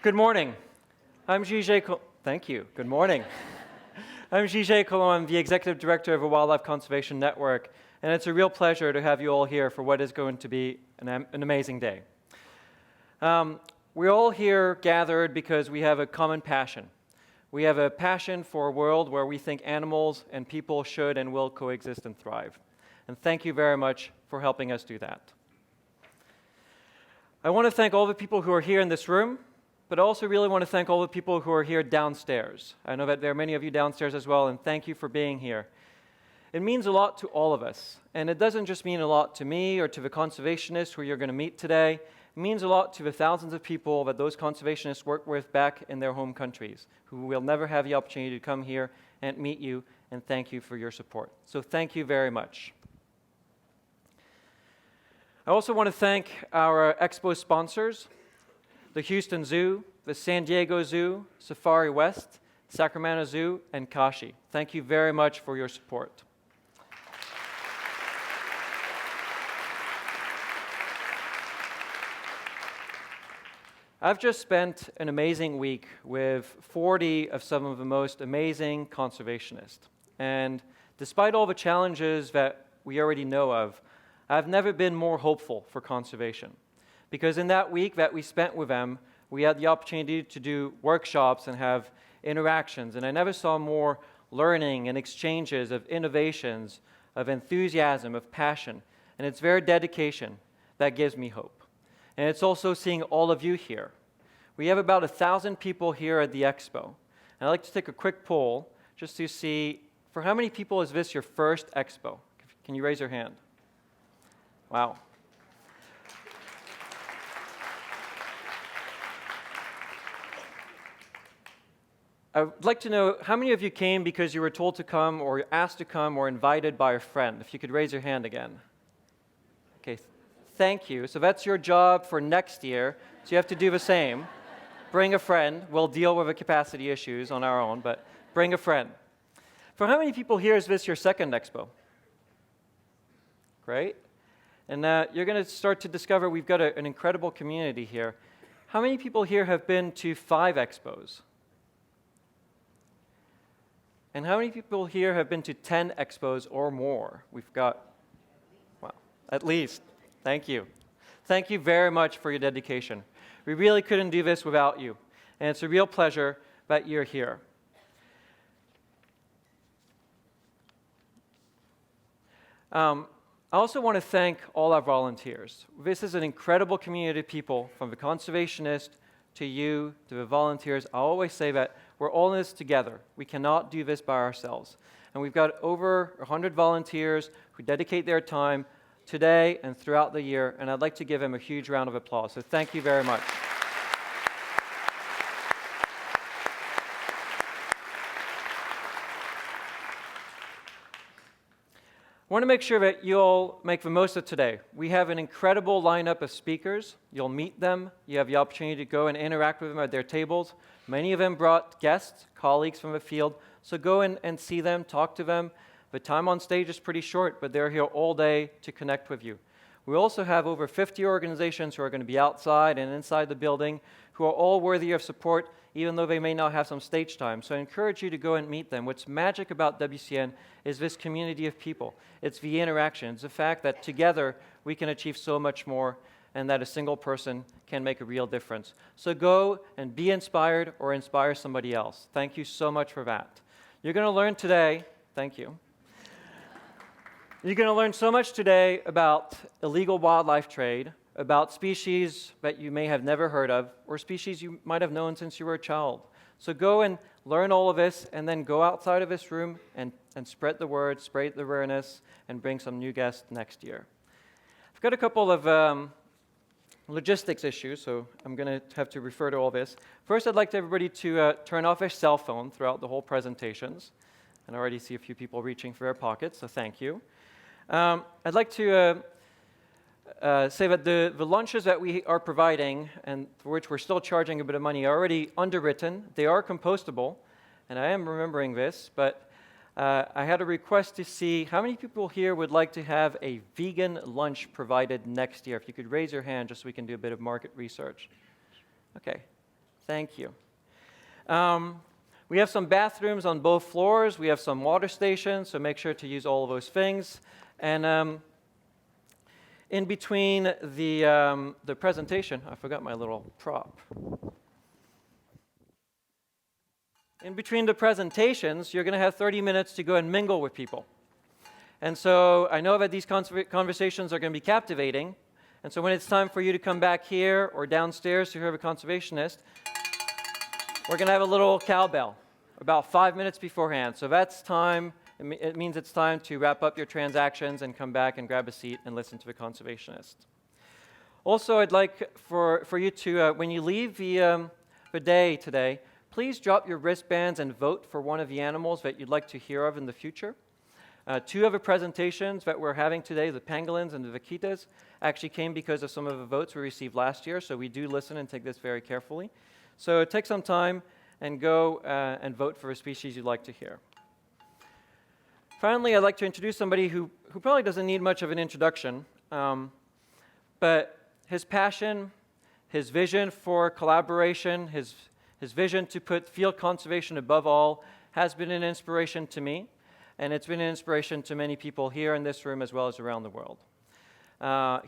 Good morning. I'm Gigi. Thank you. Good morning. I'm Gigi Colon. I'm the Executive Director of a Wildlife Conservation Network, and it's a real pleasure to have you all here for what is going to be an amazing day. We're all here gathered because we have a common passion. We have a passion for a world where we think animals and people should and will coexist and thrive. And thank you very much for helping us do that. I want to thank all the people who are here in this room, but I also really want to thank all the people who are here downstairs. I know that there are many of you downstairs as well, and thank you for being here. It means a lot to all of us, and it doesn't just mean a lot to me or to the conservationists who you're going to meet today. It means a lot to the thousands of people that those conservationists work with back in their home countries, who will never have the opportunity to come here and meet you, and thank you for your support. So thank you very much. I also want to thank our Expo sponsors, the Houston Zoo, the San Diego Zoo, Safari West, Sacramento Zoo, and Kashi. Thank you very much for your support. I've just spent an amazing week with 40 of some of the most amazing conservationists. And despite all the challenges that we already know of, I've never been more hopeful for conservation. Because in that week that we spent with them, we had the opportunity to do workshops and have interactions, and I never saw more learning and exchanges of innovations, of enthusiasm, of passion, and it's their dedication that gives me hope. And it's also seeing all of you here. We have about 1,000 people here at the Expo, and I'd like to take a quick poll just to see, for how many people is this your first Expo? Can you raise your hand? Wow. I'd like to know how many of you came because you were told to come or asked to come or invited by a friend. If you could raise your hand again. Okay, thank you. So that's your job for next year. So you have to do the same. Bring a friend. We'll deal with the capacity issues on our own, but bring a friend. For how many people here is this your second Expo? Great. And you're going to start to discover we've got an incredible community here. How many people here have been to 5 Expos? And how many people here have been to 10 Expos or more? We've got, well, at least. Thank you. Thank you very much for your dedication. We really couldn't do this without you. And it's a real pleasure that you're here. I also want to thank all our volunteers. This is an incredible community of people, from the conservationists to you, to the volunteers. I always say that we're all in this together. We cannot do this by ourselves. And we've got over 100 volunteers who dedicate their time today and throughout the year, and I'd like to give them a huge round of applause. So thank you very much. I want to make sure that you'll make the most of today. We have an incredible lineup of speakers. You'll meet them. You have the opportunity to go and interact with them at their tables. Many of them brought guests, colleagues from the field, so go and see them, talk to them. The time on stage is pretty short, but they're here all day to connect with you. We also have over 50 organizations who are going to be outside and inside the building who are all worthy of support, even though they may not have some stage time. So I encourage you to go and meet them. What's magic about WCN is this community of people. It's the interaction. It's the fact that together we can achieve so much more, and that a single person can make a real difference. So go and be inspired or inspire somebody else. Thank you so much for that. You're going to learn today, thank you. You're going to learn so much today about illegal wildlife trade, about species that you may have never heard of, or species you might have known since you were a child. So go and learn all of this, and then go outside of this room and spread the word, spread the awareness, and bring some new guests next year. I've got a couple of logistics issues, so I'm going to have to refer to all this. First, I'd like everybody to turn off their cell phone throughout the whole presentations. And I already see a few people reaching for their pockets, so thank you. I'd like to say that the lunches that we are providing, and for which we're still charging a bit of money, are already underwritten. They are compostable, and I am remembering this, but I had a request to see how many people here would like to have a vegan lunch provided next year. If you could raise your hand just so we can do a bit of market research. Okay, Thank you. We have some bathrooms on both floors. We have some water stations, so make sure to use all of those things. And in between the presentation, I forgot my little prop. In between the presentations, you're going to have 30 minutes to go and mingle with people. And so I know that these conversations are going to be captivating. And so when it's time for you to come back here or downstairs to hear a conservationist, we're going to have a little cowbell about 5 minutes beforehand. So that's time. It means it's time to wrap up your transactions and come back and grab a seat and listen to the conservationist. Also, I'd like for you to, when you leave the day today, please drop your wristbands and vote for one of the animals that you'd like to hear of in the future. Two of the presentations that we're having today, the pangolins and the vaquitas, actually came because of some of the votes we received last year, so we do listen and take this very carefully. So take some time and go and vote for a species you'd like to hear. Finally, I'd like to introduce somebody who probably doesn't need much of an introduction, but his passion, his vision for collaboration, his vision to put field conservation above all has been an inspiration to me, and it's been an inspiration to many people here in this room as well as around the world.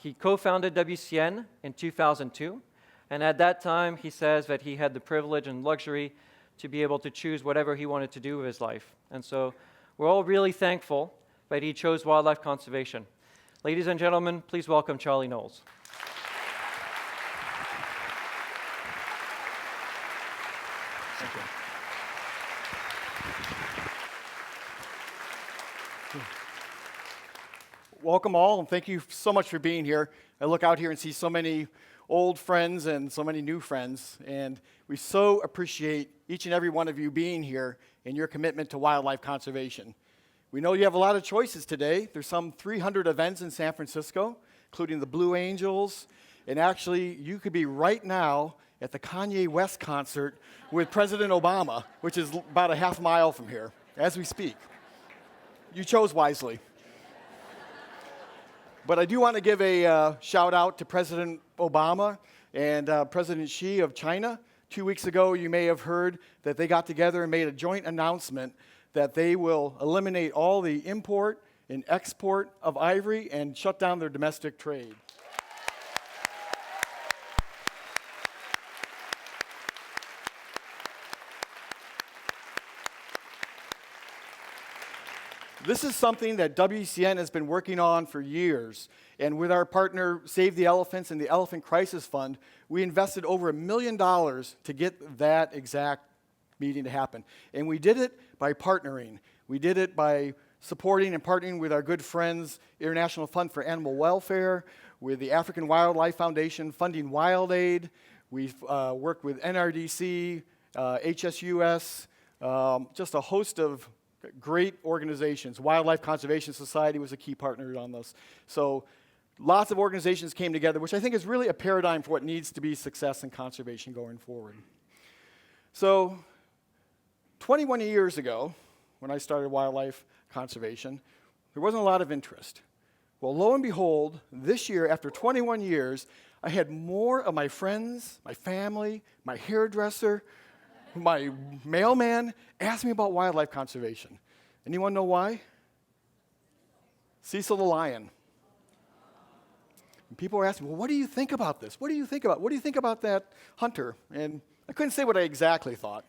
He co-founded WCN in 2002, and at that time he says that he had the privilege and luxury to be able to choose whatever he wanted to do with his life. And so we're all really thankful that he chose wildlife conservation. Ladies and gentlemen, please welcome Charlie Knowles. Thank you. Welcome all, and thank you so much for being here. I look out here and see so many old friends and so many new friends, and we so appreciate each and every one of you being here and your commitment to wildlife conservation. We know you have a lot of choices today. There's some 300 events in San Francisco, including the Blue Angels, and actually you could be right now at the Kanye West concert with President Obama, which is about a half mile from here, as we speak. You chose wisely. But I do want to give a shout out to President Obama and President Xi of China. 2 weeks ago, you may have heard that they got together and made a joint announcement that they will eliminate all the import and export of ivory and shut down their domestic trade. This is something that WCN has been working on for years. And with our partner, Save the Elephants and the Elephant Crisis Fund, we invested over $1 million to get that exact meeting to happen. And we did it by partnering. We did it by supporting and partnering with our good friends, International Fund for Animal Welfare, with the African Wildlife Foundation, funding Wild Aid. We've worked with NRDC, HSUS, just a host of great organizations. Wildlife Conservation Society was a key partner on this. So lots of organizations came together, which I think is really a paradigm for what needs to be success in conservation going forward. So 21 years ago, when I started wildlife conservation, there wasn't a lot of interest. Well, lo and behold, this year, after 21 years, I had more of my friends, my family, my hairdresser, my mailman asked me about wildlife conservation. Anyone know why? Cecil the lion. And people were asking, well, what do you think about this? What do you think about that hunter? And I couldn't say what I exactly thought.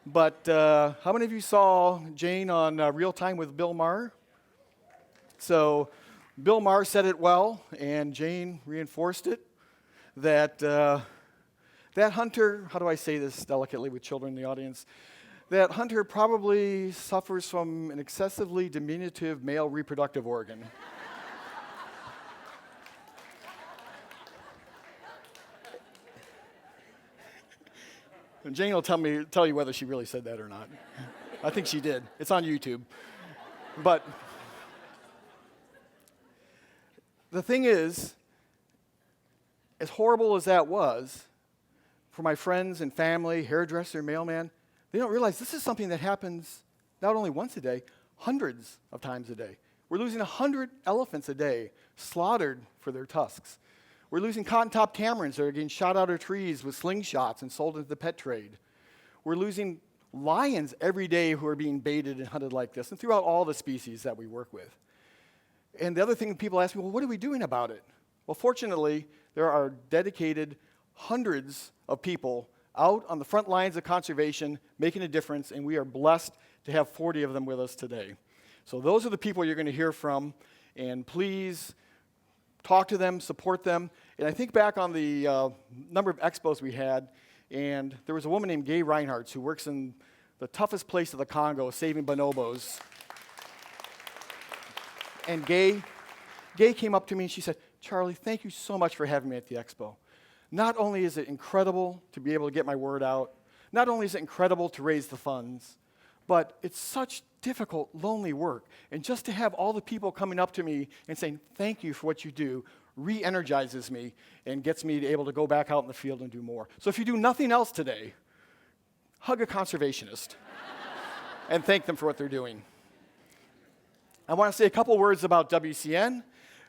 But how many of you saw Jane on Real Time with Bill Maher? So Bill Maher said it well, and Jane reinforced it, that that hunter, how do I say this delicately with children in the audience? That hunter probably suffers from an excessively diminutive male reproductive organ. And Jane will tell you whether she really said that or not. I think she did. It's on YouTube. But the thing is, as horrible as that was, for my friends and family, hairdresser, mailman, they don't realize this is something that happens not only once a day, hundreds of times a day. We're losing 100 elephants a day slaughtered for their tusks. We're losing cotton-top tamarins that are getting shot out of trees with slingshots and sold into the pet trade. We're losing lions every day who are being baited and hunted like this, and throughout all the species that we work with. And the other thing people ask me, well, what are we doing about it? Well, fortunately, there are dedicated hundreds of people out on the front lines of conservation making a difference, and we are blessed to have 40 of them with us today. So those are the people you're going to hear from, and please talk to them, support them. And I think back on the number of expos we had, and there was a woman named Gay Reinhardt who works in the toughest place of the Congo, saving bonobos. And Gay came up to me and she said, Charlie, thank you so much for having me at the expo. Not only is it incredible to be able to get my word out, not only is it incredible to raise the funds, but it's such difficult, lonely work. And just to have all the people coming up to me and saying, thank you for what you do, re-energizes me and gets me to able to go back out in the field and do more. So if you do nothing else today, hug a conservationist and thank them for what they're doing. I want to say a couple words about WCN.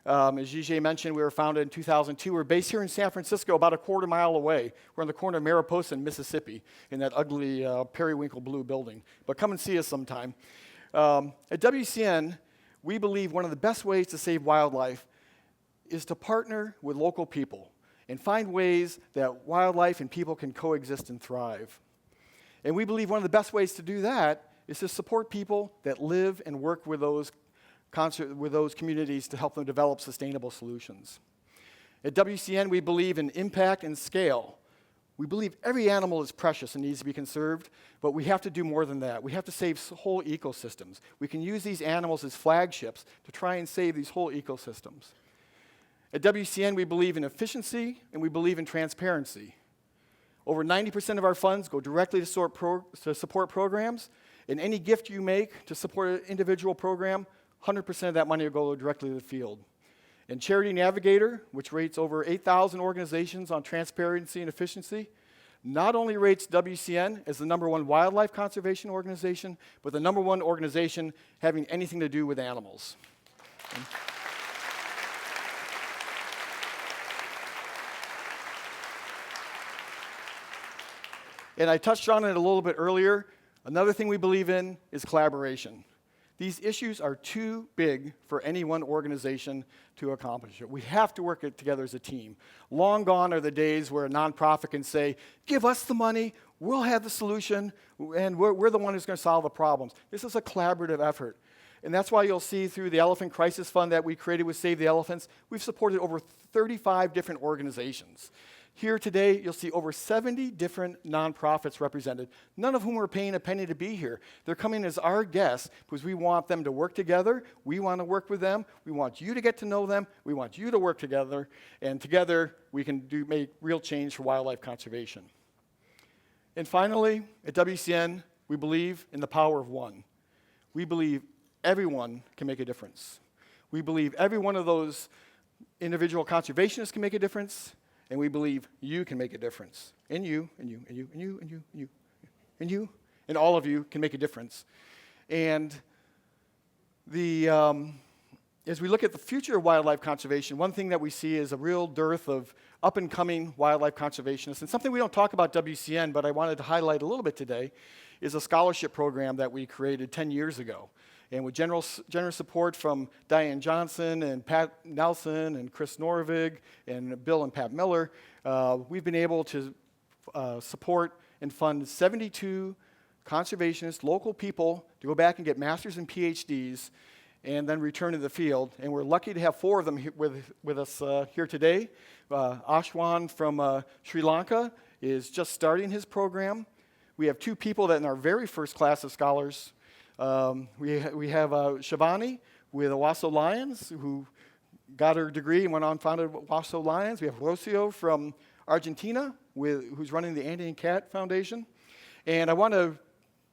As Gigi mentioned, we were founded in 2002. We're based here in San Francisco, about a quarter mile away. We're on the corner of Mariposa and Mississippi in that ugly periwinkle blue building. But come and see us sometime. At WCN, we believe one of the best ways to save wildlife is to partner with local people and find ways that wildlife and people can coexist and thrive. And we believe one of the best ways to do that is to support people that live and work with those communities to help them develop sustainable solutions. At WCN, we believe in impact and scale. We believe every animal is precious and needs to be conserved, but we have to do more than that. We have to save whole ecosystems. We can use these animals as flagships to try and save these whole ecosystems. At WCN, we believe in efficiency and we believe in transparency. Over 90% of our funds go directly to support programs, and any gift you make to support an individual program, 100% of that money will go directly to the field. And Charity Navigator, which rates over 8,000 organizations on transparency and efficiency, not only rates WCN as the #1 wildlife conservation organization, but the #1 organization having anything to do with animals. And I touched on it a little bit earlier. Another thing we believe in is collaboration. These issues are too big for any one organization to accomplish it. We have to work it together as a team. Long gone are the days where a nonprofit can say, give us the money, we'll have the solution, and we're the one who's going to solve the problems. This is a collaborative effort. And that's why you'll see through the Elephant Crisis Fund that we created with Save the Elephants, we've supported over 35 different organizations. Here today, you'll see over 70 different nonprofits represented, none of whom are paying a penny to be here. They're coming as our guests because we want them to work together. We want to work with them. We want you to get to know them. We want you to work together. And together, we can make real change for wildlife conservation. And finally, at WCN, we believe in the power of one. We believe everyone can make a difference. We believe every one of those individual conservationists can make a difference. And we believe you can make a difference. And you, and you, and you, and you, and you, and you, and you, and all of you can make a difference. And as we look at the future of wildlife conservation, one thing that we see is a real dearth of up-and-coming wildlife conservationists. And something we don't talk about WCN, but I wanted to highlight a little bit today, is a scholarship program that we created 10 years ago. And with generous support from Diane Johnson and Pat Nelson and Chris Norvig and Bill and Pat Miller, we've been able to support and fund 72 conservationists, local people, to go back and get masters and PhDs and then return to the field. And we're lucky to have 4 of them with us here today. Ashwan from Sri Lanka is just starting his program. We have 2 people that in our very first class of scholars. We have Shivani with Owasso Lions, who got her degree and went on founded Owasso Lions. We have Rocio from Argentina, who's running the Andean Cat Foundation. And I want to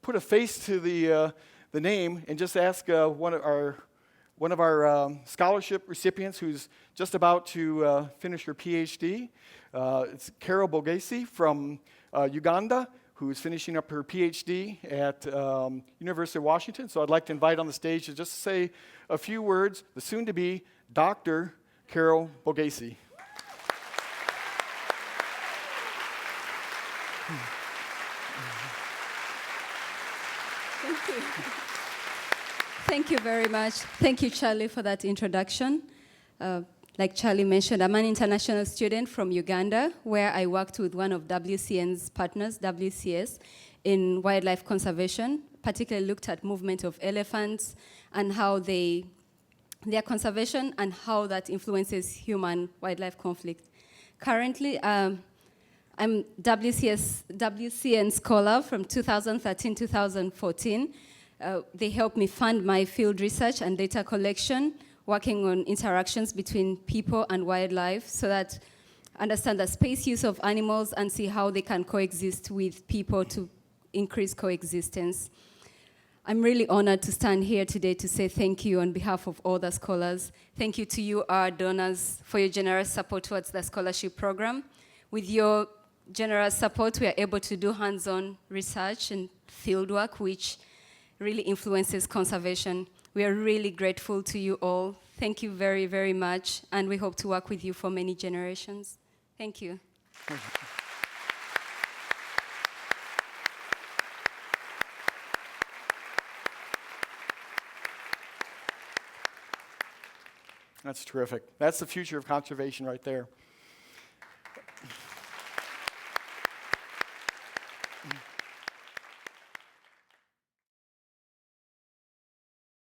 put a face to the name and just ask one of our scholarship recipients who's just about to finish her PhD. It's Carol Bogezi from Uganda, who's finishing up her PhD at University of Washington. So I'd like to invite on the stage to just say a few words, the soon-to-be Dr. Carol Bogezi. Thank you very much. Thank you, Charlie, for that introduction. Like Charlie mentioned, I'm an international student from Uganda, where I worked with one of WCN's partners, WCS, in wildlife conservation, particularly looked at movement of elephants and how their conservation and how that influences human-wildlife conflict. Currently, I'm WCN scholar from 2013-2014. They helped me fund my field research and data collection, working on interactions between people and wildlife so that understand the space use of animals and see how they can coexist with people to increase coexistence. I'm really honored to stand here today to say thank you on behalf of all the scholars. Thank you to you, our donors, for your generous support towards the scholarship program. With your generous support, we are able to do hands-on research and fieldwork, which really influences conservation. We are really grateful to you all. Thank you very, very much, and we hope to work with you for many generations. Thank you. That's terrific. That's the future of conservation right there.